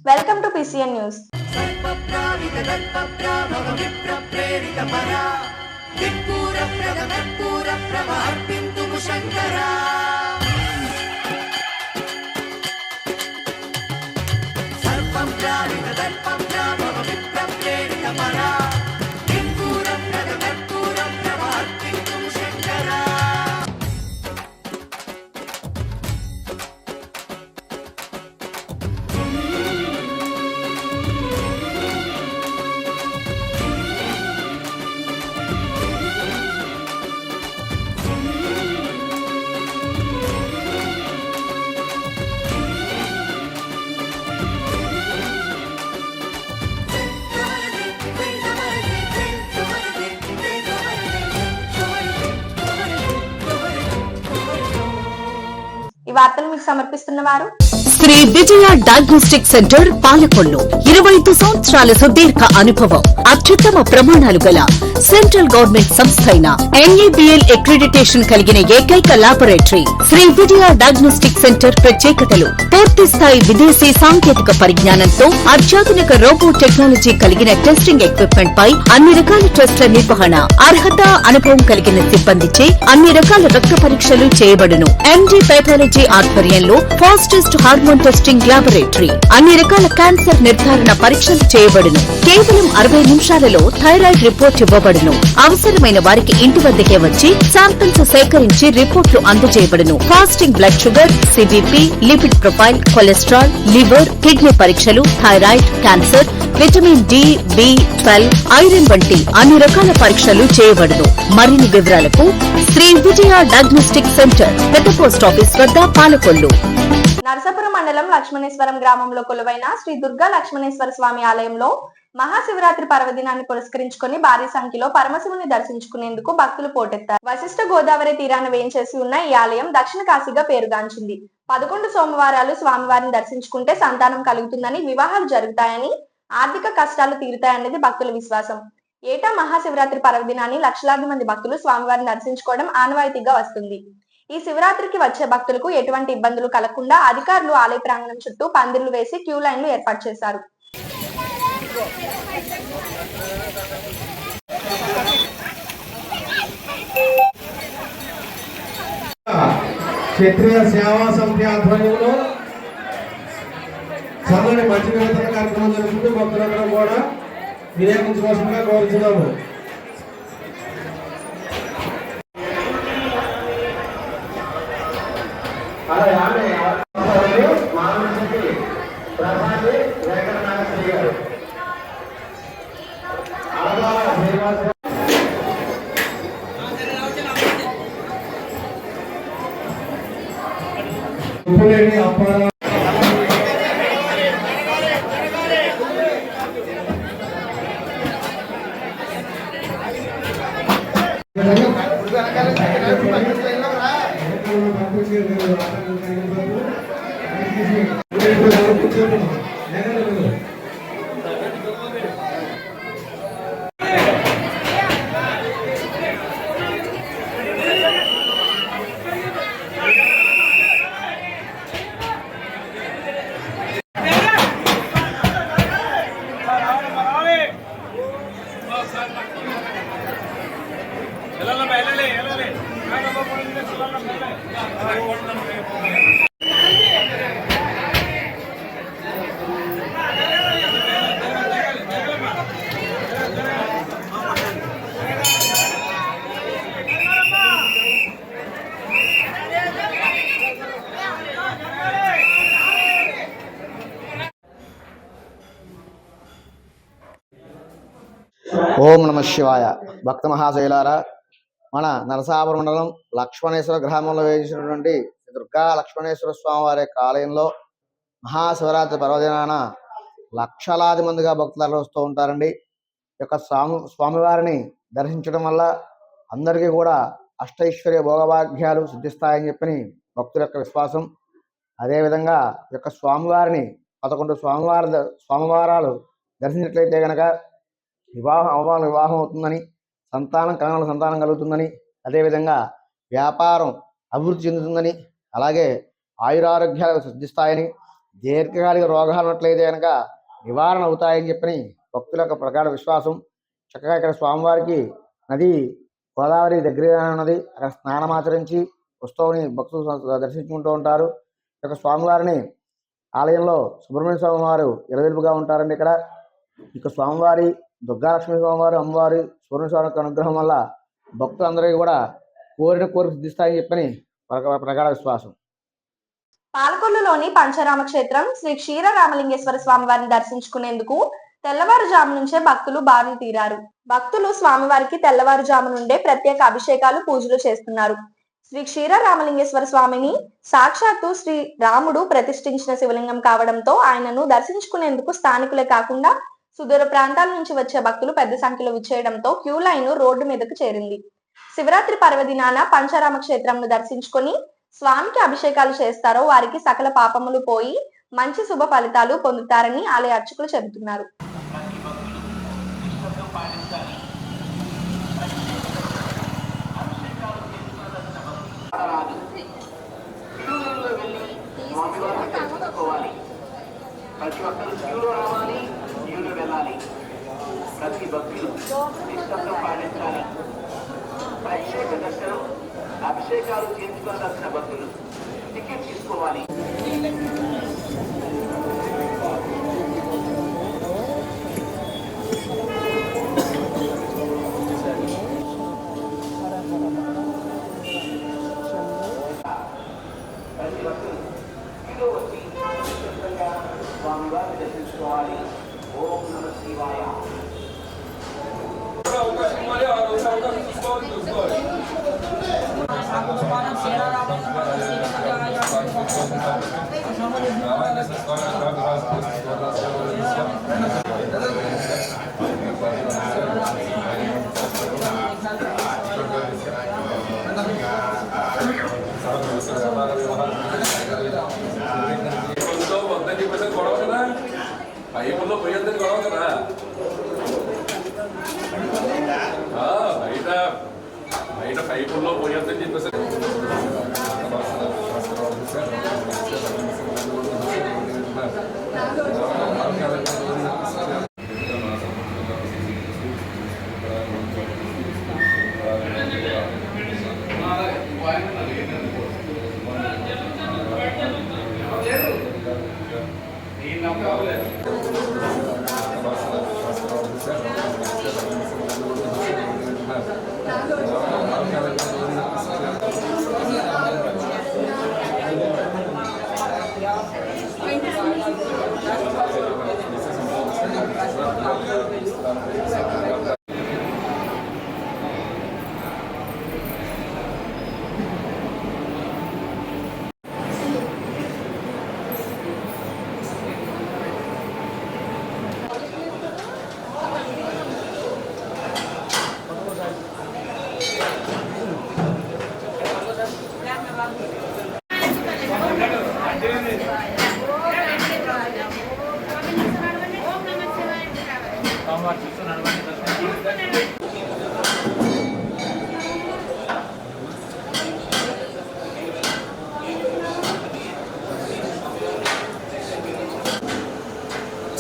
Welcome to PCN news. ఈ వార్తలు మీకు సమర్పిస్తున్న వారు శ్రీ విజయ డయాగ్నోస్టిక్ సెంటర్ పాలకొల్లు. 25 సంవత్సరాల సుదీర్ఘ అనుభవం, అత్యుత్తమ ప్రమాణాలు గల సెంట్రల్ గవర్నమెంట్ సంస్థ అయిన NABL అక్రిడిటేషన్ కలిగిన ఏకైక laboratory Shri Vijaya diagnostic centre. ప్రత్యేకతలు: పూర్తి స్థాయి విదేశీ సాంకేతిక పరిజ్ఞానంతో అత్యాధునిక రోబో టెక్నాలజీ కలిగిన టెస్టింగ్ ఎక్విప్మెంట్ పై అన్ని రకాల టెస్టుల నిర్వహణ, అర్హత, అనుభవం కలిగిన సిబ్బందిచే అన్ని రకాల రక్త పరీక్షలు చేయబడును. MD పైథాలజీ ఆధ్వర్యంలో ఫాస్టెస్ట్ హార్మోన్ టెస్టింగ్ ల్యాబొరేటరీ, అన్ని రకాల క్యాన్సర్ నిర్ధారణ పరీక్షలు చేయబడును. కేవలం 60 నిమిషాలలో థైరాయిడ్ రిపోర్ట్ ఇవ్వబడును. అవసరమైన వారికి ఇంటి వద్దకే వచ్చి శాంపిల్స్ సేకరించి రిపోర్ట్లు అందజేయబడును. Fasting blood sugar, CBP, lipid profile, cholesterol, liver, kidney పరీక్షలు, thyroid, cancer, vitamin D, B12, iron వంటి అన్ని రకాల పరీక్షలు చేయబడును. మరిన్ని వివరాలకు శ్రీ విజయ డయాగ్నోస్టిక్ సెంటర్, పెద్ద పోస్ట్ ఆఫీస్ వద్ద, పాలకొల్లు. నరసాపురం మండలం లక్ష్మణేశ్వరం గ్రామంలో కొలువైన శ్రీ దుర్గా లక్ష్మణేశ్వర స్వామి ఆలయంలో మహాశివరాత్రి పర్వదినాన్ని పురస్కరించుకుని భారీ సంఖ్యలో పరమశివుని దర్శించుకునేందుకు భక్తులు పోటెత్తారు. వశిష్ఠ గోదావరి తీరాన వేంచేసి ఉన్న ఈ ఆలయం దక్షిణ కాశీగా పేరుగాంచింది. 11 సోమవారాలు స్వామివారిని దర్శించుకుంటే సంతానం కలుగుతుందని, వివాహాలు జరుగుతాయని, ఆర్థిక కష్టాలు తీరుతాయన్నది భక్తుల విశ్వాసం. ఏటా మహాశివరాత్రి పర్వదినాన్ని లక్షలాది మంది భక్తులు స్వామివారిని దర్శించుకోవడం ఆనవాయితీగా వస్తుంది. ఈ శివరాత్రికి వచ్చే భక్తులకు ఎటువంటి ఇబ్బందులు కలగకుండా అధికారులు ఆలయ ప్రాంగణం చుట్టూ పందిర్లు వేసి క్యూ లైన్లు ఏర్పాటు చేశారు. క్షత్రియ సేవా సమితి ఆధ్వర్యంలో చల్లని మంచి వినూతన కార్యక్రమం జరుగుతుంది. భక్తులందరూ కూడా వినియోగించుకోవాల్సిందిగా కోరుతున్నాము. ఓం నమ శివాయ. భక్త మహాశైలారా, మన నరసాపురం మండలం లక్ష్మణేశ్వర గ్రామంలో వేయించినటువంటి దుర్గా లక్ష్మణేశ్వర స్వామి వారి ఆలయంలో మహాశివరాత్రి పర్వదినాన లక్షలాది మందిగా భక్తులు వస్తూ ఉంటారండి. ఈ యొక్క స్వామివారిని దర్శించడం వల్ల అందరికీ కూడా అష్టైశ్వర్య భోగభాగ్యాలు సిద్ధిస్తాయని చెప్పని భక్తుల యొక్క విశ్వాసం. అదేవిధంగా ఈ యొక్క స్వామివారిని 11 స్వామివారాలు దర్శించినట్లయితే కనుక వివాహం అవుతుందని, సంతానం కలుగుతుందని, అదేవిధంగా వ్యాపారం అభివృద్ధి చెందుతుందని, అలాగే ఆయురారోగ్యాలు సిద్ధిస్తాయని, దీర్ఘకాలిక రోగాలు ఉన్నట్లయితే కనుక నివారణ అవుతాయని చెప్పని భక్తుల యొక్క ప్రగాఢ విశ్వాసం. చక్కగా ఇక్కడ స్వామివారికి నది గోదావరి దగ్గరగా ఉన్నది. అక్కడ స్నానమాచరించి ఉత్సవాన్ని భక్తులు దర్శించుకుంటూ ఉంటారు. ఈ యొక్క స్వామివారిని ఆలయంలో సుబ్రహ్మణ్య స్వామి వారు ఇలవెల్పుగా ఉంటారండి. ఇక్కడ ఇక స్వామివారి దుర్గాలక్ష్మి స్వామివారు అమ్మవారి సుబ్రహ్మణ్య స్వామి యొక్క అనుగ్రహం వల్ల భక్తులందరికీ కూడా కోరిన కోరిక సిద్ధిస్తాయని చెప్పని ప్రగాఢ విశ్వాసం. పాలకొల్లులోని పంచరామ క్షేత్రం శ్రీ క్షీర రామలింగేశ్వర స్వామి వారిని దర్శించుకునేందుకు తెల్లవారుజాము నుంచే భక్తులు బారులు తీరారు. భక్తులు స్వామివారికి తెల్లవారుజాము నుండే ప్రత్యేక అభిషేకాలు పూజలు చేస్తున్నారు. శ్రీ క్షీర రామలింగేశ్వర స్వామిని సాక్షాత్తు శ్రీ రాముడు ప్రతిష్ఠించిన శివలింగం కావడంతో ఆయనను దర్శించుకునేందుకు స్థానికులే కాకుండా సుదూర ప్రాంతాల నుంచి వచ్చే భక్తులు పెద్ద సంఖ్యలో విచ్చేయడంతో క్యూ లైన్ రోడ్డు మీదకు చేరింది. శివరాత్రి పర్వదినాన పంచరామ క్షేత్రంను దర్శించుకొని స్వామికి అభిషేకాలు చేస్తారో వారికి సకల పాపములు పోయి మంచి శుభ ఫలితాలు పొందుతారని ఆలయ అర్చకులు చెబుతున్నారు. ప్రతి ఒక్కరు క్యూలో రావాలి, క్యూలో వెళ్ళాలి. ప్రతి భక్తులు నిశ్శబ్దం పాటించాలి. ప్రత్యేక దర్శనం, అభిషేకాలు చేయించుకోవాల్సిన భక్తులు టికెట్ తీసుకోవాలి. ప్రతి భక్తులు క్యూలో వచ్చి స్వామివారిని దర్శించుకోవాలి. ఓం నమః శివాయ. పైపుల్లో పోయేద్దని గొడవ కదా. బయట పైపుల్లో పోయేద్దని చెప్పేసి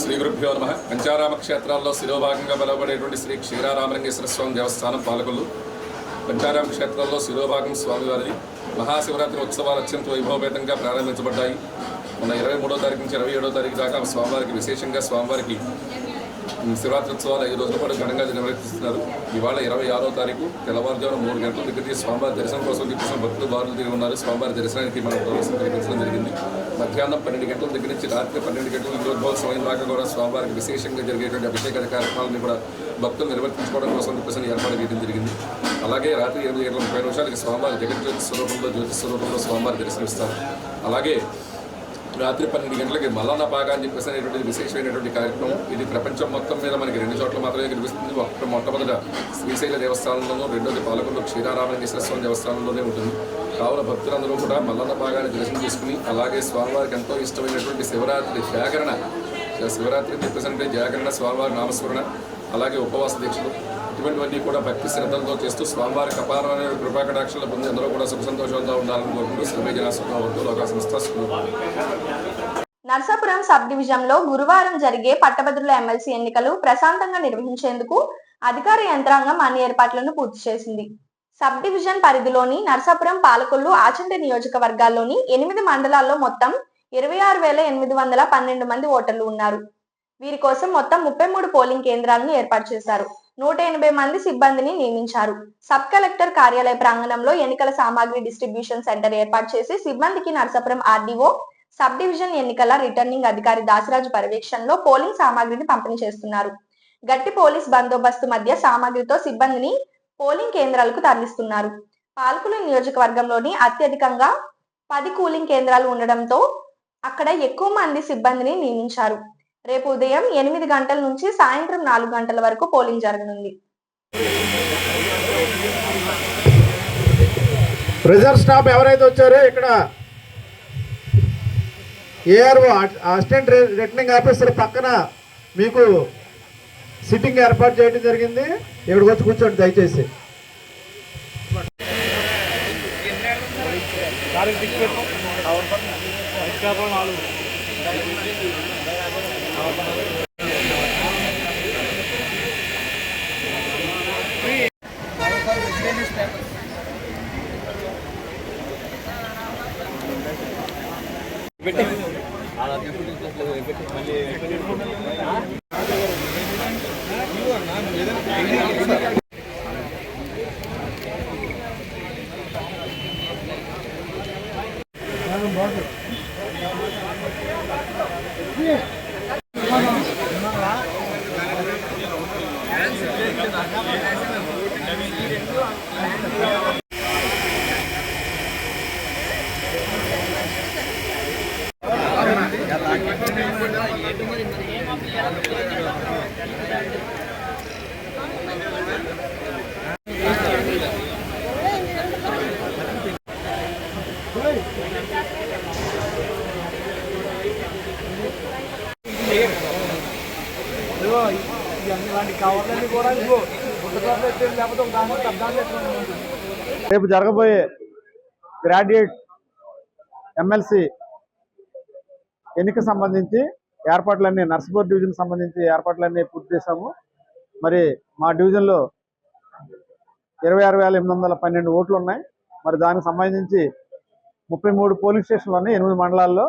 శ్రీ గురుభ్యో నమః. పంచారామ క్షేత్రాల్లో శిరోభాగంగా పిలువబడేటువంటి శ్రీ క్షీరారామలింగేశ్వర స్వామి దేవస్థానం పాలకొల్లు. పంచారామ క్షేత్రాల్లో శిరోభాగం స్వామివారిది. మహాశివరాత్రి ఉత్సవాలు అత్యంత వైభవపేతంగా ప్రారంభించబడ్డాయి. మొన్న 23వ తారీఖు నుంచి 27వ తారీఖు దాకా స్వామివారికి విశేషంగా స్వామివారికి శివరాత్రి ఉత్సవాలు 5 రోజుల పాటు ఘనంగా నిర్వహిస్తున్నారు. ఇవాళ 26వ తారీఖు తెల్లవారుజామున 3 గంటల దగ్గర స్వామివారి దర్శనం కోసం చెప్పేసిన భక్తులు బారులు తిరిగి ఉన్నారు. స్వామివారి దర్శనానికి మనం ప్రవేశం కల్పించడం జరిగింది. మధ్యాహ్నం 12 గంటల దగ్గర నుంచి రాత్రి 12 గంటల ఇంద్రోద్భవ సమయం దాకా కూడా స్వామివారికి విశేషంగా జరిగేటువంటి అభిషేక కార్యక్రమాలను కూడా భక్తులు నిర్వర్తించుకోవడం కోసం చెప్పేసి ఏర్పాటు చేయడం జరిగింది. అలాగే రాత్రి 8:30 స్వామివారి జగజ్యోతి స్వరూపంలో జ్యోతి స్వరూపంలో స్వామివారి దర్శనమిస్తారు. అలాగే రాత్రి 12 గంటలకి మల్లన్న పాక అని చెప్పేసి అనేటువంటి విశేషమైనటువంటి కార్యక్రమం. ఇది ప్రపంచం మొత్తం మీద మనకి 2 చోట్ల మాత్రమే కనిపిస్తుంది. మొట్టమొదట శ్రీశైల దేవస్థానంలోనూ, రెండోది పాలకొల్లు క్షీరారామలింగేశ్వర స్వామి దేవస్థానంలోనే ఉంటుంది. కావున భక్తులందరూ కూడా మల్లన్న పాగాన్ని దర్శనం చేసుకుని అలాగే స్వామివారికి ఎంతో ఇష్టమైనటువంటి శివరాత్రి జాగరణ, శివరాత్రి అని చెప్పేసి అంటే జాగరణ, స్వామివారి నామస్మరణ, అలాగే ఉపవాస దీక్షలు ఇటువంటివన్నీ కూడా భక్తి శ్రద్ధలతో చేస్తూ స్వామివారి అపారమైన కృపాకటాక్షలు పొంది అందరూ కూడా సుఖ సంతోషాలతో ఉండాలని కోరుకుంటూ శ్రీమై జనాసుఖ వర్గంలో ఒక సంస్థ. నర్సాపురం సబ్ డివిజన్ లో గురువారం జరిగే పట్టభద్రుల ఎమ్మెల్సీ ఎన్నికలు ప్రశాంతంగా నిర్వహించేందుకు అధికార యంత్రాంగం అన్ని ఏర్పాట్లను పూర్తి చేసింది. సబ్ డివిజన్ పరిధిలోని నర్సాపురం, పాలకొల్లు, ఆచంట నియోజకవర్గాల్లోని 8 మండలాల్లో మొత్తం 26,812 మంది ఓటర్లు ఉన్నారు. వీరి కోసం మొత్తం 33 పోలింగ్ కేంద్రాలను ఏర్పాటు చేశారు. 180 మంది సిబ్బందిని నియమించారు. సబ్ కలెక్టర్ కార్యాలయ ప్రాంగణంలో ఎన్నికల సామాగ్రి డిస్ట్రిబ్యూషన్ సెంటర్ ఏర్పాటు చేసి సిబ్బందికి నర్సాపురం ఆర్డీఓ, సబ్ డివిజన్ ఎన్నికల రిటర్నింగ్ అధికారి దాసరాజు పర్యవేక్షణలో పోలింగ్ సామాగ్రిని పంపిణీ చేస్తున్నారు. గట్టి పోలీస్ బందోబస్తు మధ్య సామాగ్రితో సిబ్బందిని పోలింగ్ కేంద్రాలకు తరలిస్తున్నారు. పాలకొల్లు నియోజకవర్గంలోని అత్యధికంగా 10 కూలింగ్ కేంద్రాలు ఉండడంతో అక్కడ ఎక్కువ మంది సిబ్బందిని నియమించారు. రేపు ఉదయం 8 గంటల నుంచి సాయంత్రం 4 గంటల వరకు పోలింగ్ జరగనుంది. రిజర్వ్ స్టాఫ్ ఎవరైతే వచ్చారో ఇక్కడ ఏఆర్ఓ అసిస్టెంట్ రిటర్నింగ్ ఆఫీసర్ పక్కన మీకు సిట్టింగ్ ఏర్పాటు చేయడం జరిగింది. ఇక్కడికి వచ్చి కూర్చోండి దయచేసి. రేపు జరగబోయే గ్రాడ్యుయేట్ ఎమ్మెల్సీ ఎన్నిక సంబంధించి ఏర్పాట్లన్నీ నర్సాపూర్ డివిజన్ సంబంధించి ఏర్పాట్లన్నీ పూర్తి చేశాము. మరి మా డివిజన్లో 26,812 ఓట్లు ఉన్నాయి. మరి దానికి సంబంధించి 33 పోలింగ్ స్టేషన్లు ఉన్నాయి 8 మండలాల్లో.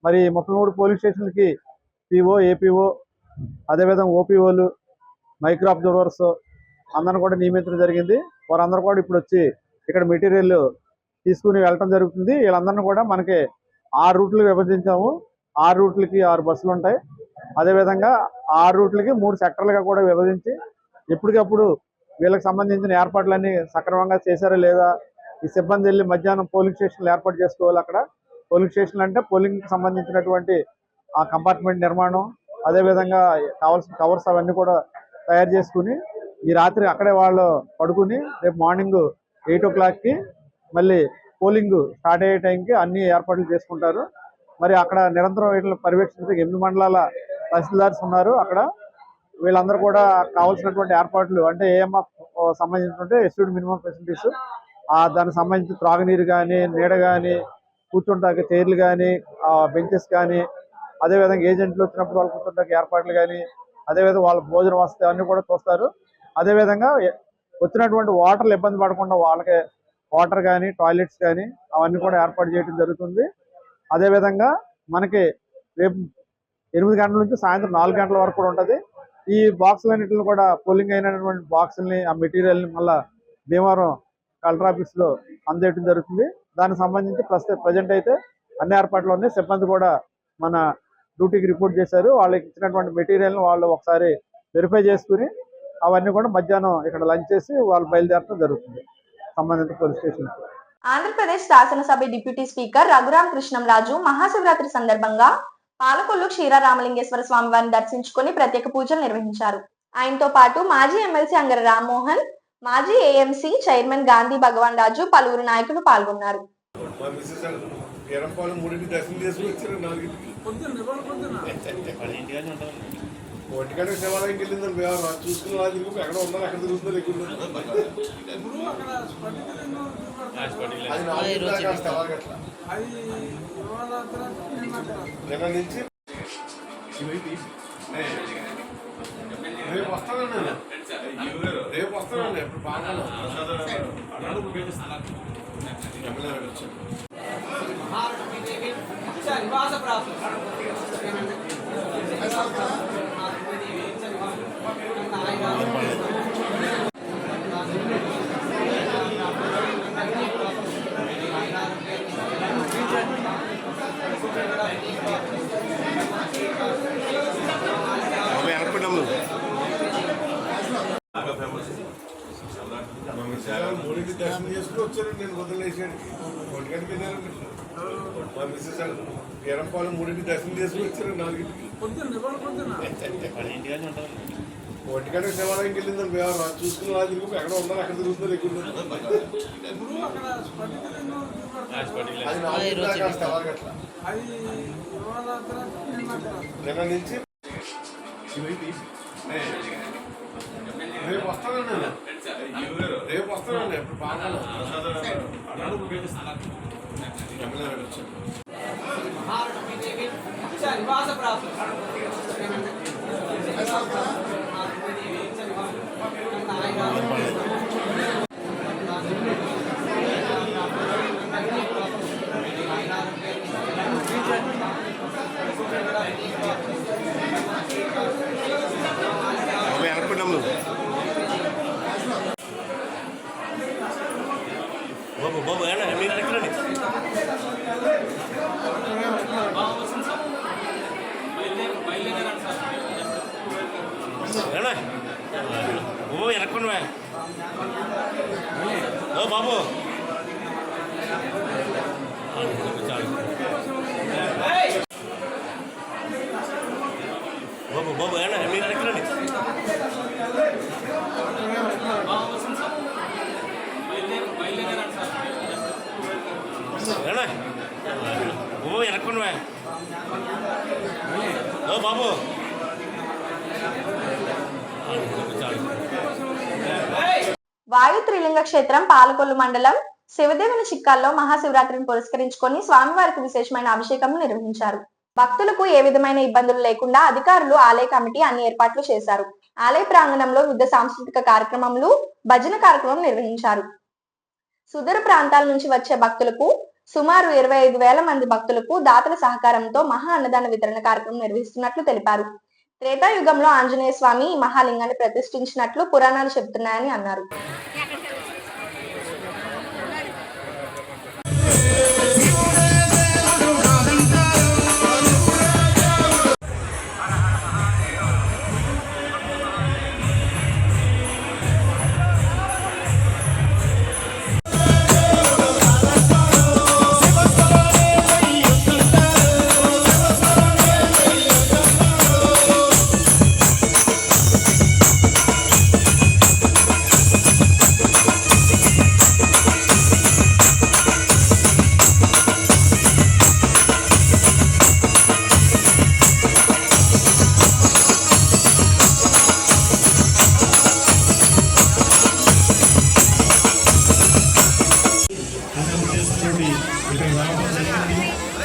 మరి 33 పోలింగ్ స్టేషన్లకి పిఓ, ఏపీఓ, అదేవిధంగా ఓపీఓలు, మైక్రో అబ్జర్వర్స్ అందరిని కూడా నియమించడం జరిగింది. వారందరూ కూడా ఇప్పుడు వచ్చి ఇక్కడ మెటీరియల్ తీసుకుని వెళ్ళటం జరుగుతుంది. వీళ్ళందరినీ కూడా మనకి 6 రూట్లు విభజించాము. 6 రూట్లకి 6 బస్సులు ఉంటాయి. అదేవిధంగా 6 రూట్లకి 3 సెక్టర్లుగా కూడా విభజించి ఎప్పటికప్పుడు వీళ్ళకి సంబంధించిన ఏర్పాట్లన్నీ సక్రమంగా చేశారా లేదా, ఈ సిబ్బంది వెళ్ళి మధ్యాహ్నం పోలింగ్ స్టేషన్లు ఏర్పాటు చేసుకోవాలి. అక్కడ పోలింగ్ స్టేషన్లు అంటే పోలింగ్కి సంబంధించినటువంటి ఆ కంపార్ట్మెంట్ నిర్మాణం, అదేవిధంగా కావాల్సిన కవర్స్ అవన్నీ కూడా తయారు చేసుకుని ఈ రాత్రి అక్కడే వాళ్ళు పడుకుని రేపు మార్నింగ్ 8 o'clockకి మళ్ళీ పోలింగ్ స్టార్ట్ అయ్యే టైంకి అన్ని ఏర్పాట్లు చేసుకుంటారు. మరి అక్కడ నిరంతరం వీటిని పర్యవేక్షించడానికి 8 మండలాల తహసీల్దార్స్ ఉన్నారు. అక్కడ వీళ్ళందరూ కూడా కావాల్సినటువంటి ఏర్పాట్లు అంటే ఏఎంఎఫ్ సంబంధించినటువంటి ఎస్యూడ్ మినిమం ఫెసిలిటీస్, దానికి సంబంధించి త్రాగునీరు కానీ, నీడ కానీ, కూర్చుంటానికి చైర్లు కానీ, బెంచెస్ కానీ, అదేవిధంగా ఏజెంట్లు వచ్చినప్పుడు వాళ్ళు కూర్చుంటానికి ఏర్పాట్లు కానీ, అదేవిధంగా వాళ్ళ భోజన వసతి అన్నీ కూడా చూస్తారు. అదేవిధంగా వచ్చినటువంటి వాటర్లు ఇబ్బంది పడకుండా వాళ్ళకి వాటర్ కానీ, టాయిలెట్స్ కానీ అవన్నీ కూడా ఏర్పాటు చేయడం జరుగుతుంది. అదేవిధంగా మనకి రేపు 8 గంటల నుంచి సాయంత్రం 4 గంటల వరకు కూడా ఉంటుంది. ఈ బాక్సులన్నింటిని కూడా పోలింగ్ అయినటువంటి బాక్సుల్ని, ఆ మెటీరియల్ని మళ్ళీ భీమవరం కలెక్టర్ ఆఫీస్లో అందజేయడం జరుగుతుంది. దానికి సంబంధించి ప్రజెంట్ అయితే అన్ని ఏర్పాట్లు ఉన్నాయి. సిబ్బంది కూడా మన డ్యూటీకి రిపోర్ట్ చేశారు. వాళ్ళకి ఇచ్చినటువంటి మెటీరియల్ని వాళ్ళు ఒకసారి వెరిఫై చేసుకుని అవన్నీ కూడా మధ్యాహ్నం ఇక్కడ లంచ్ చేసి వాళ్ళు బయలుదేరడం జరుగుతుంది సంబంధిత పోలీస్ స్టేషన్. ఆంధ్రప్రదేశ్ శాసనసభ డిప్యూటీ స్పీకర్ రఘురాం కృష్ణంరాజు మహాశివరాత్రి సందర్భంగా పాలకొల్లు క్షీరారామలింగేశ్వర స్వామి వారిని దర్శించుకుని ప్రత్యేక పూజలు నిర్వహించారు. ఆయనతో పాటు మాజీ ఎమ్మెల్సీ అంగర రామ్మోహన్, మాజీ ఏఎంసీ చైర్మన్ గాంధీ భగవాన్ రాజు, పలువురు నాయకులు పాల్గొన్నారు. ఒంటిగంట శివాలయంకి వెళ్ళిందని చూసుకున్న వాళ్ళు ఎక్కడ ఉన్నారు ఎక్కడ తిరుగుతున్నారు ఎక్కువ అది 4 దాకా తెల్లగట్ల నిన్న నుంచి రేపు వస్తానండి రేపు వస్తానండి ఎప్పుడు బాగా మూడింటి దర్శనం చేసుకుని వచ్చారండి నేను వదిలేసాడికి ఒంటిగంటకి వెళ్ళారండి మా మిస్సెస్ ఎరంపాలెం మూడింటి దర్శనం చేసుకుని వచ్చారు 4ంటికి ఒంటిగంట శివాలయంకి వెళ్ళిందని చూసుకున్న వాళ్ళు ఎక్కడ ఉన్నారు ఎక్కడ తిరుగుతున్నారు ఎక్కువ అది 4 దాకా తెల్లగట్ల నిన్న నుంచి రేపు వస్తానండి రేపు వస్తానండి ఎప్పుడు బాగా బాబు ఏనా మీరు ఎక్కడండి ఏనా ఓ ఎనక్కున్నా ఓ బాబు బాబు ఏనా మీరు ఎక్కడండి ఏనా ఓ ఎనక్కున్నా ఓ బాబు వాయు త్రిలింగ క్షేత్రం పాలకొల్లు మండలం శివదేవుని చిక్కాల్లో మహాశివరాత్రిని పురస్కరించుకొని స్వామివారికి విశేషమైన అభిషేకం నిర్వహించారు. భక్తులకు ఏ విధమైన ఇబ్బందులు లేకుండా అధికారులు ఆలయ కమిటీ అన్ని ఏర్పాట్లు చేశారు. ఆలయ ప్రాంగణంలో వివిధ సాంస్కృతిక కార్యక్రమాలు, భజన కార్యక్రమం నిర్వహించారు. సుదూర ప్రాంతాల నుంచి వచ్చే భక్తులకు సుమారు 25,000 మంది భక్తులకు దాతల సహకారంతో మహా అన్నదాన వితరణ కార్యక్రమం నిర్వహిస్తున్నట్లు తెలిపారు. త్రేతాయుగంలో ఆంజనేయ స్వామి ఈ మహాలింగాన్ని ప్రతిష్ఠించినట్లు పురాణాలు చెబుతున్నాయని అన్నారు.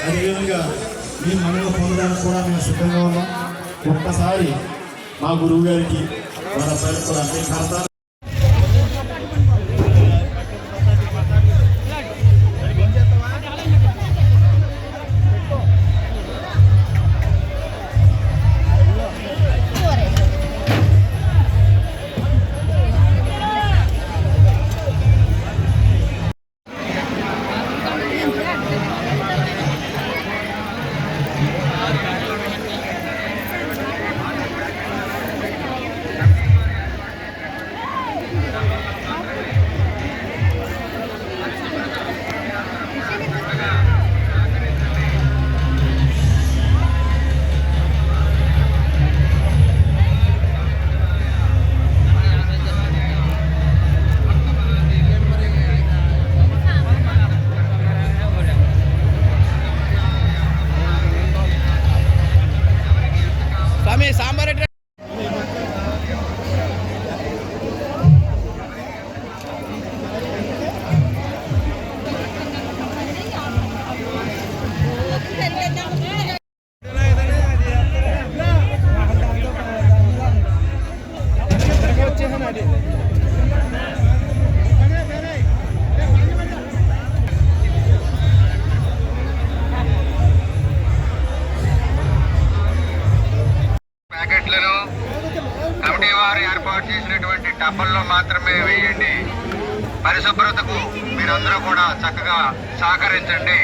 అదేవిధంగా మీ మనలో పొందడానికి కూడా మేము సిద్ధంగా ఉన్నాం. ఒక్కసారి మా గురువు గారికి మన పేరు కూడా అంగీకారం కమిటీ వారు ఏర్పాటు చేసినటువంటి టబ్బల్లో మాత్రమే వేయండి. పరిశుభ్రతకు మీరందరూ కూడా చక్కగా సహకరించండి.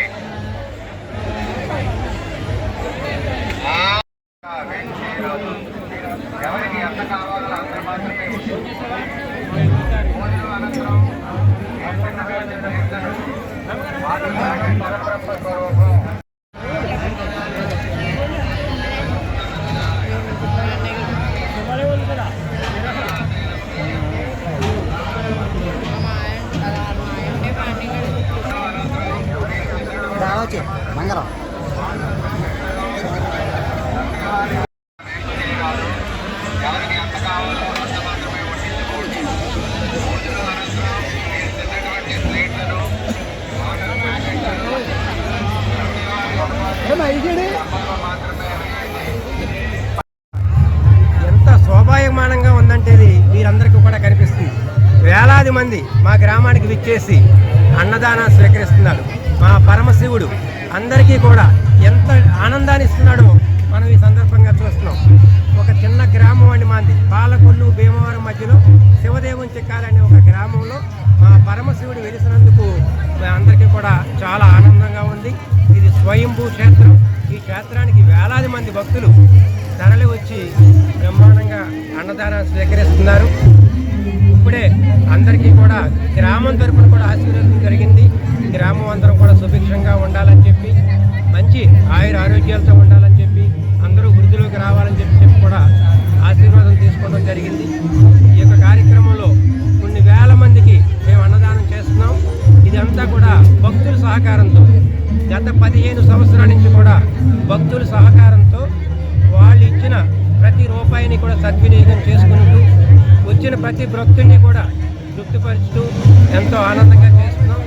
ఎవరికి ఎంత కావాలో అంత మాత్రమే భోజనం అనంతరం బంగారం ఎవరికి ఎంత కావాలో అంత మాత్రమే వడ్డించుకోండి. భోజనం అనంతరం మీరు తిన్నటువంటి ప్లేట్లను ఎంత శోభాయమానంగా ఉందంటే ఇది మీరందరికీ కూడా కనిపిస్తుంది. వేలాది మంది మా గ్రామానికి విచ్చేసి అన్నదానం స్వీకరిస్తున్నారు. మా పరమశివుడు అందరికీ కూడా ఎంత ఆనందాన్ని ఇస్తున్నాడో మనం ఈ సందర్భంగా చూస్తున్నాం. ఒక చిన్న గ్రామం అండి మాది, పాలకొల్లు భీమవరం మధ్యలో శివదేవుని చిక్కాలనే ఒక గ్రామంలో మా పరమశివుడు వెలిసినందుకు అందరికీ కూడా చాలా ఆనందంగా ఉంది. ఇది స్వయంభూ క్షేత్రం. ఈ క్షేత్రానికి వేలాది మంది భక్తులు తరలి వచ్చి బ్రహ్మాండంగా అన్నదానం స్వీకరిస్తున్నారు. ఇప్పుడే అందరికీ కూడా గ్రామం తరపున కూడా ఆశీర్వాదం జరిగింది. గ్రామం అందరం కూడా సుభిక్షంగా ఉండాలని చెప్పి, మంచి ఆరోగ్యాలతో ఉండాలని చెప్పి, అందరూ వృద్ధిలోకి రావాలని చెప్పి కూడా ఆశీర్వాదం తీసుకోవడం జరిగింది. ఈ యొక్క కార్యక్రమంలో కొన్ని వేల మందికి మేము అన్నదానం చేస్తున్నాం. ఇదంతా కూడా భక్తుల సహకారంతో, గత 15 సంవత్సరాల నుంచి కూడా భక్తుల సహకారంతో వాళ్ళు ఇచ్చిన ప్రతి రూపాయిని కూడా సద్వినియోగం చేసుకుంటూ వచ్చిన ప్రతి భక్తుడిని కూడా తృప్తిపరుస్తూ ఎంతో ఆనందంగా చేస్తున్నాం.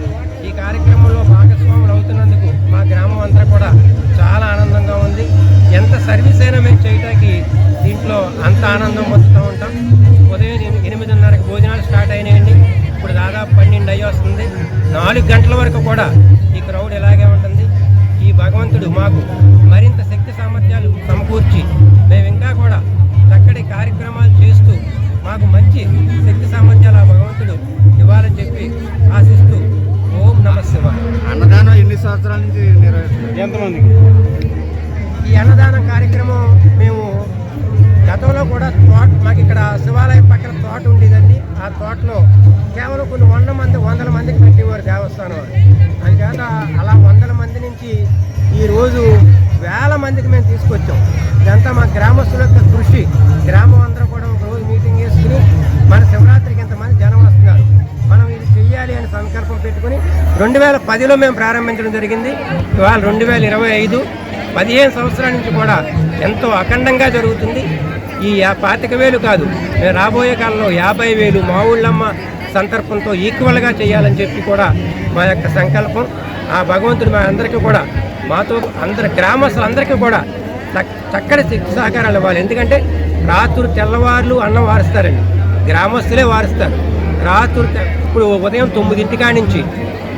ఈ కార్యక్రమంలో భాగస్వాములు అవుతున్నందుకు మా గ్రామం అంతా కూడా చాలా ఆనందంగా ఉంది. ఎంత సర్వీస్ అయినా మేము చేయడానికి దీంట్లో అంత ఆనందం పొందుతూ ఉంటాం. ఉదయం 8:30కి భోజనాలు స్టార్ట్ అయినాయండి. ఇప్పుడు దాదాపు 12 అయ్యి వస్తుంది. 4 గంటల వరకు కూడా ఈ క్రౌడ్ ఇలాగే ఉంటుంది. ఈ భగవంతుడు మాకు మరింత శక్తి సామర్థ్యాలు సమకూర్చి మేము ఇంకా కూడా చక్కటి కార్యక్రమాలు చేస్తూ మాకు మంచి శక్తి సామర్థ్యాలు ఆ భగవంతుడు ఇవ్వాలని చెప్పి ఆశిస్తూ ఓం నమః శివాయ. అన్నదానం ఎన్ని సంవత్సరాల నుంచి నిర్వహిస్తున్నారు? ఎంతమందికి? ఈ అన్నదానం కార్యక్రమం మేము గతంలో కూడా మాకు ఇక్కడ శివాలయం పక్కన తోట ఉండేదండి. ఆ తోటలో కేవలం కొన్ని వందల మందికి పెట్టేవారు దేవస్థానం వారు. అందుచేత అలా 100 మంది నుంచి ఈరోజు వేల మందికి మేము తీసుకొచ్చాం. ఇదంతా మా గ్రామస్తుల యొక్క కృషి. గ్రామం అందరూ కూడా ఒక రోజు మీటింగ్ చేసుకుని మన శివరాత్రికి ఎంతమంది జనం వస్తున్నారు, మనం ఇది చెయ్యాలి అని సంకల్పం పెట్టుకుని 2010లో మేము ప్రారంభించడం జరిగింది. ఇవాళ 2025 15 సంవత్సరాల నుంచి కూడా ఎంతో అఖండంగా జరుగుతుంది. ఈ 25,000 కాదు, మేము రాబోయే కాలంలో 50,000 మా ఊళ్ళమ్మ సంతర్పంతో ఈక్వల్గా చేయాలని చెప్పి కూడా మా యొక్క సంకల్పం. ఆ భగవంతుడు మా అందరికీ కూడా, మాతో అందరి గ్రామస్తులందరికీ కూడా చక్కటి శక్తి సహకారాలు ఇవ్వాలి. ఎందుకంటే రాత్రి తెల్లవారులు అన్నం వారుస్తారండి, గ్రామస్తులే వారుస్తారు. ఇప్పుడు ఉదయం 9 నుంచి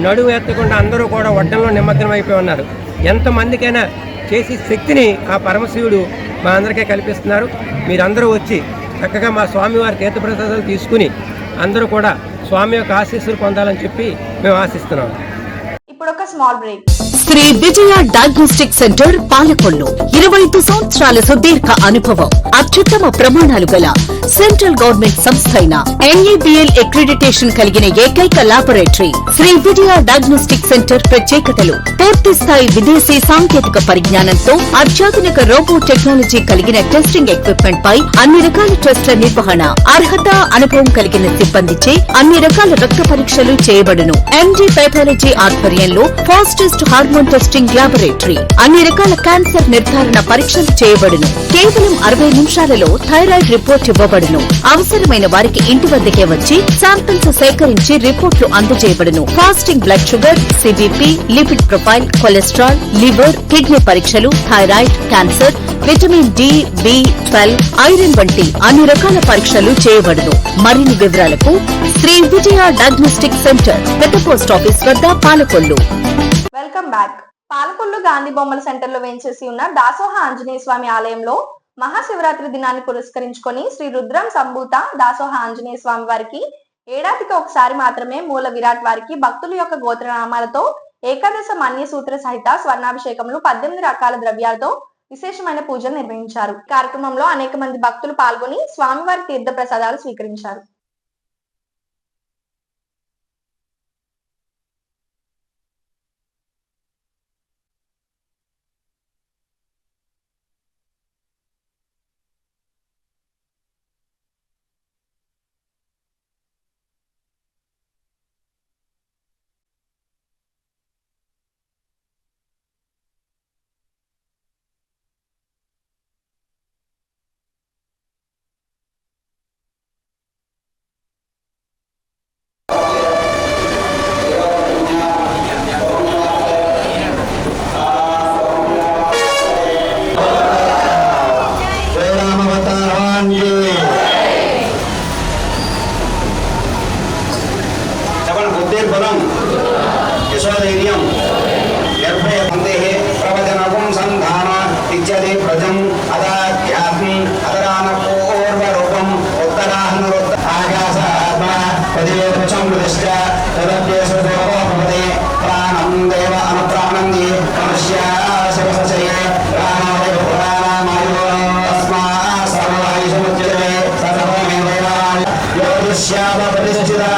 నడుము ఎత్తకుండా అందరూ కూడా వడ్డంలో నిమగ్నం అయిపోయి ఉన్నారు. ఎంతమందికైనా చేసి శక్తిని ఆ పరమశివుడు మా అందరికీ కల్పిస్తున్నారు. మీరందరూ వచ్చి చక్కగా మా స్వామివారి తీర్థప్రసాదాలు తీసుకుని అందరూ కూడా స్వామి యొక్క ఆశీస్సులు పొందాలని చెప్పి మేము ఆశిస్తున్నాం. ఇప్పుడు ఒక small break. Shri Vijaya diagnostic centre Palakollu 25 సంవత్సరాల సుదీర్ఘ అనుభవం, అత్యుత్తమ ప్రమాణాలు గల సెంట్రల్ గవర్నమెంట్ సంస్థ అయిన NABL అక్రిడిటేషన్ కలిగిన ఏకైక laboratory Shri Vijaya diagnostic centre. ప్రత్యేకతలు: పూర్తి స్థాయి విదేశీ సాంకేతిక పరిజ్ఞానంతో అత్యాధునిక రోబో టెక్నాలజీ కలిగిన టెస్టింగ్ ఎక్విప్మెంట్ పై అన్ని రకాల టెస్టుల నిర్వహణ, అర్హత, అనుభవం కలిగిన సిబ్బందిచే అన్ని రకాల రక్త పరీక్షలు చేయబడును. MD పైథాలజీ ఆధ్వర్యంలో ఫాస్టెస్ట్ హార్మోన్ టెస్టింగ్ ల్యాబొరేటరీ, అన్ని రకాల క్యాన్సర్ నిర్ధారణ పరీక్షలు చేయబడును. కేవలం 60 నిమిషాలలో థైరాయిడ్ రిపోర్ట్ ఇవ్వబడును. అవసరమైన వారికి ఇంటి వద్దకే వచ్చి శాంపిల్స్ సేకరించి రిపోర్ట్లు అందజేయబడును. Fasting blood sugar, CBP, lipid profile, cholesterol, liver, kidney పరీక్షలు, thyroid, cancer, vitamin D, B12, iron వంటి అన్ని రకాల పరీక్షలు చేయబడును. మరిన్ని వివరాలకు శ్రీ విజయ డయాగ్నోస్టిక్ సెంటర్, పెద్ద పోస్ట్ ఆఫీస్ వద్ద, పాలకొల్లు. Welcome back. పాలకొల్లు గాంధీ బొమ్మల సెంటర్ లో వేంచేసి ఉన్న దాసోహ ఆంజనేయ స్వామి ఆలయంలో మహాశివరాత్రి దినాన్ని పురస్కరించుకొని శ్రీ రుద్రం సంభూత దాసోహ ఆంజనేయ స్వామి వారికి ఏడాదికి ఒకసారి మాత్రమే మూల విరాట్ వారికి భక్తుల యొక్క గోత్రనామాలతో ఏకాదశ మన్య సూత్ర సహిత స్వర్ణాభిషేకములు 18 రకాల ద్రవ్యాలతో విశేషమైన పూజలు నిర్వహించారు. కార్యక్రమంలో అనేక మంది భక్తులు పాల్గొని స్వామివారి తీర్థ ప్రసాదాలు స్వీకరించారు. बलम यशोधैर्यं निर्भय प्रवचनकुं संधान इच्छति प्रजम् अदाध्यात्मम् अदरानपूर्वरूपम् उत्तराहनुरुद्ध आकाशात्मा प्रतिवेदुचं प्रतिष्ठ तदभ्येषो भवति प्राणं देव अनुप्राणं ये मनुष्या शिवसचये रामाय पुराणामायो अस्मात् सर्वैषमुच्यते सर्वमेव योगिष्याम प्रतिष्ठितः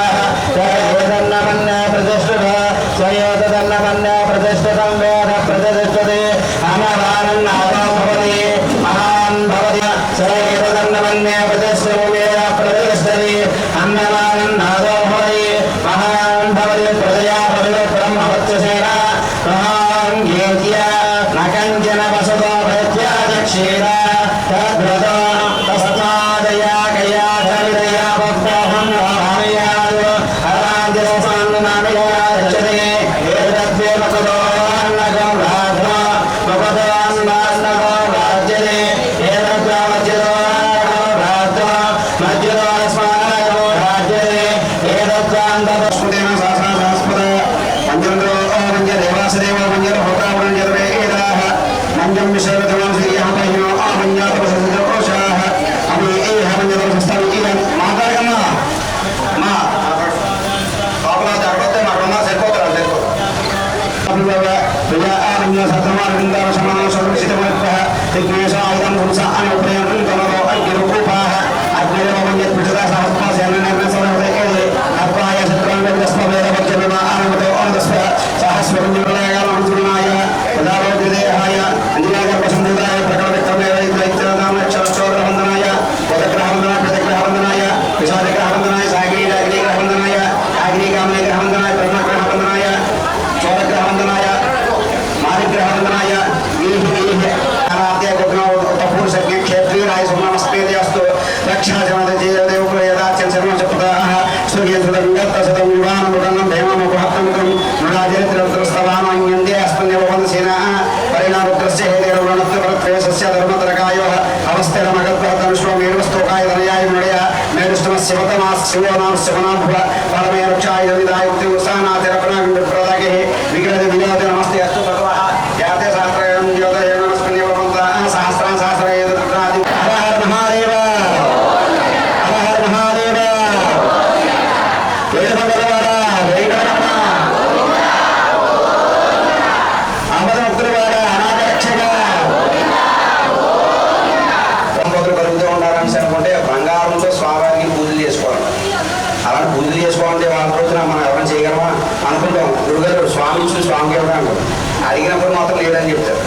అడిగినప్పుడు మాత్రం లేదని చెప్తారు.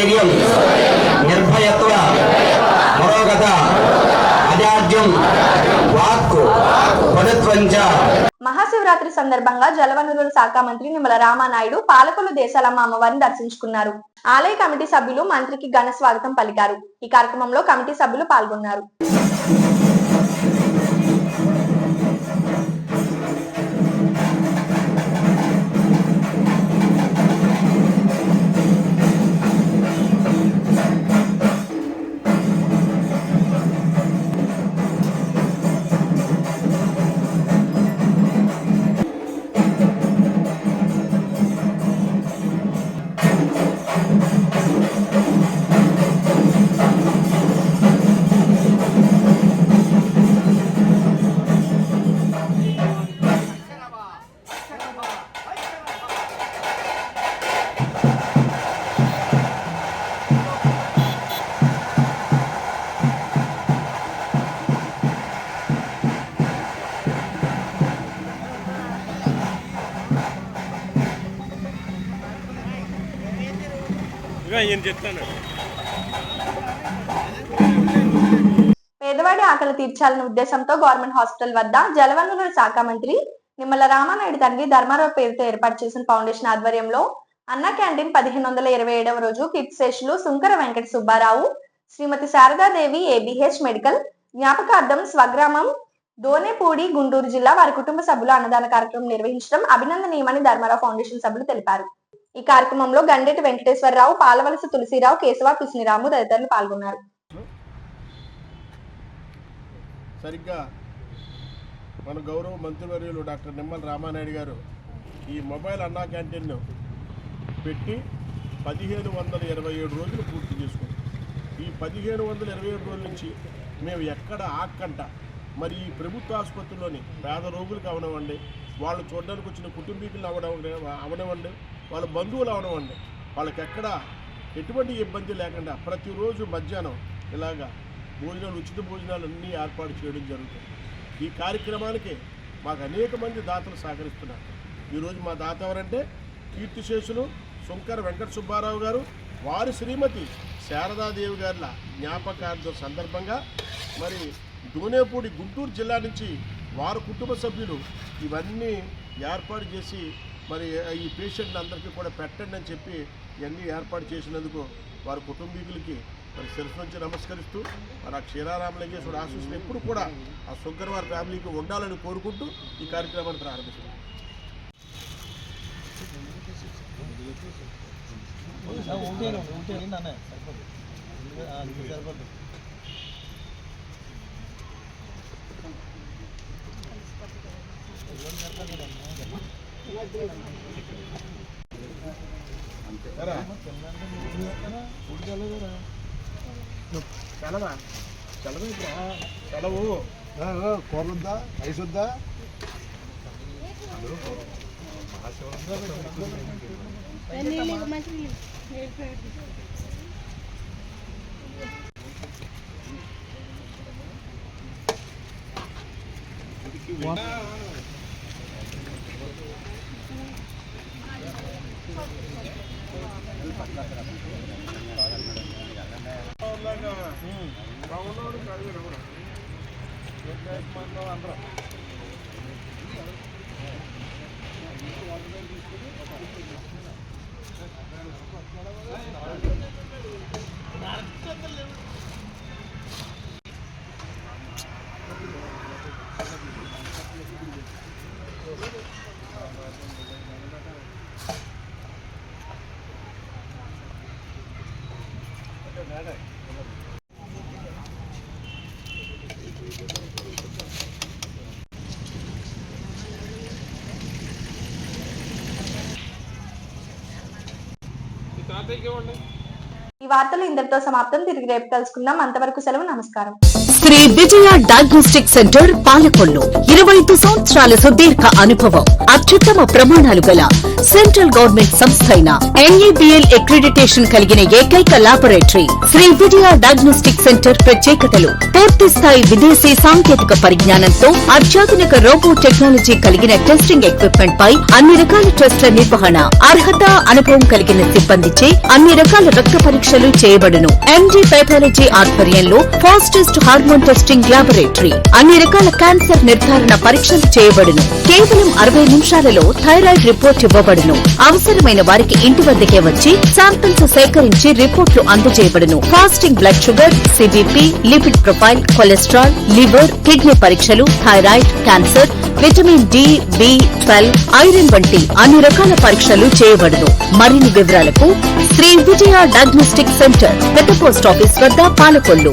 విశ్వధైర్యం నిర్భయత్వ మరోగత అజాడ్యం వాక్కు పటుత్వంచ. మహాశివరాత్రి సందర్భంగా జలవనరుల శాఖ మంత్రి నిమ్మల రామానాయుడు పాలకొల్లు దేశాలమ్మ అమ్మవారిని దర్శించుకున్నారు. ఆలయ కమిటీ సభ్యులు మంత్రికి ఘన స్వాగతం పలికారు. ఈ కార్యక్రమంలో కమిటీ సభ్యులు పాల్గొన్నారు. పేదవాడి ఆకలి తీర్చాలనే ఉద్దేశంతో గవర్నమెంట్ హాస్పిటల్ వద్ద జలవనరుల శాఖ మంత్రి నిమ్మల రామానాయుడు తండ్రి ధర్మారావు పేరుతో ఏర్పాటు చేసిన ఫౌండేషన్ ఆధ్వర్యంలో అన్న క్యాంటీన్ 1527వ రోజు కీర్తిశేషులు సుంకర వెంకట సుబ్బారావు, శ్రీమతి శారదాదేవి ఏబిహెచ్ మెడికల్ జ్ఞాపకార్థం స్వగ్రామం దోనేపూడి గుంటూరు జిల్లా వారి కుటుంబ సభ్యులు అన్నదాన కార్యక్రమం నిర్వహించడం అభినందనీయమని ధర్మారావు ఫౌండేషన్ సభ్యులు తెలిపారు. ఈ కార్యక్రమంలో గండేటి వెంకటేశ్వరరావు, పాలవలస తులసిరావు, కేశవ కృష్ణరాము తదితరులు పాల్గొన్నారు. సరిగ్గా మన గౌరవ మంత్రివర్యులు డాక్టర్ నిమ్మల రామానాయుడు గారు ఈ మొబైల్ అన్నా క్యాంటీన్ను పెట్టి 1527 రోజులు పూర్తి చేసుకుంది. ఈ 1527 రోజుల నుంచి మేము ఎక్కడ ఆక్కంట మరి ఈ ప్రభుత్వ ఆసుపత్రిలోని పేద రోగులకు అవనవండి, వాళ్ళు చూడడానికి వచ్చిన కుటుంబీకులు అవనవండి, వాళ్ళ బంధువులు అవనవండి, వాళ్ళకి ఎక్కడ ఎటువంటి ఇబ్బంది లేకుండా ప్రతిరోజు మధ్యాహ్నం ఇలాగా భోజనాలు, ఉచిత భోజనాలు అన్నీ ఏర్పాటు చేయడం జరుగుతుంది. ఈ కార్యక్రమానికి మాకు అనేక మంది దాతలు సహకరిస్తున్నారు. ఈరోజు మా దాత ఎవరంటే కీర్తిశేషులు సుంకర వెంకట సుబ్బారావు గారు, వారి శ్రీమతి శారదాదేవి గారి జ్ఞాపకార్థం సందర్భంగా మరి దోనేపూడి గుంటూరు జిల్లా నుంచి వారి కుటుంబ సభ్యులు ఇవన్నీ ఏర్పాటు చేసి మరి ఈ పేషెంట్లు అందరికీ కూడా పెట్టండి అని చెప్పి ఇవన్నీ ఏర్పాటు చేసినందుకు వారి కుటుంబీకులకి మరి శిరస్సు నుంచి నమస్కరిస్తూ మరి ఆ క్షీరారామలింగేశ్వర ఆశీస్సులు ఎప్పుడు కూడా ఆ సుంకర వారి ఫ్యామిలీకి ఉండాలని కోరుకుంటూ ఈ కార్యక్రమాన్ని ప్రారంభిస్తున్నాం. సెలవు కూరలుద్దా, రైస్ వద్దా? ఈ వార్తలు ఇంతటితో సమాప్తం. తిరిగి రేపు కలుసుకుందాం. అంతవరకు సెలవు. నమస్కారం. శ్రీ విజయ డయాగ్నోస్టిక్ సెంటర్ పాలకొల్లు 25 సంవత్సరాల సుదీర్ఘ అనుభవం అత్యుత్తమ ప్రమాణాలు గల సెంట్రల్ గవర్నమెంట్ సంస్థ అయిన NABL అక్రిడిటేషన్ కలిగిన ఏకైక laboratory Shri Vijaya diagnostic centre ప్రత్యేకతలు పూర్తి స్థాయి విదేశీ సాంకేతిక పరిజ్ఞానంతో అత్యాధునిక రోబో టెక్నాలజీ కలిగిన టెస్టింగ్ ఎక్విప్మెంట్ పై అన్ని రకాల టెస్టుల నిర్వహణ అర్హత అనుభవం కలిగిన సిబ్బందిచే అన్ని రకాల రక్త పరీక్షలు చేయబడును MD పైథాలజీ ఆధ్వర్యంలో ఫాస్టెస్ట్ హార్మోన్ టెస్టింగ్ లాబొరేటరీ అన్ని రకాల క్యాన్సర్ నిర్ధారణ పరీక్షలు చేయబడును కేవలం 60 నిమిషాలలో థైరాయిడ్ రిపోర్ట్ ఇవ్వబడును అవసరమైన వారికి ఇంటి వద్దకే వచ్చి శాంపిల్స్ సేకరించి రిపోర్ట్లు అందజేయబడును fasting blood sugar CBP lipid profile cholesterol liver kidney పరీక్షలు thyroid cancer vitamin D B12 iron వంటి అన్ని రకాల పరీక్షలు చేయబడును మరిన్ని వివరాలకు శ్రీ విజయ డయాగ్నోస్టిక్ సెంటర్ పెద్ద పోస్ట్ ఆఫీస్ వద్ద పాలకొల్లు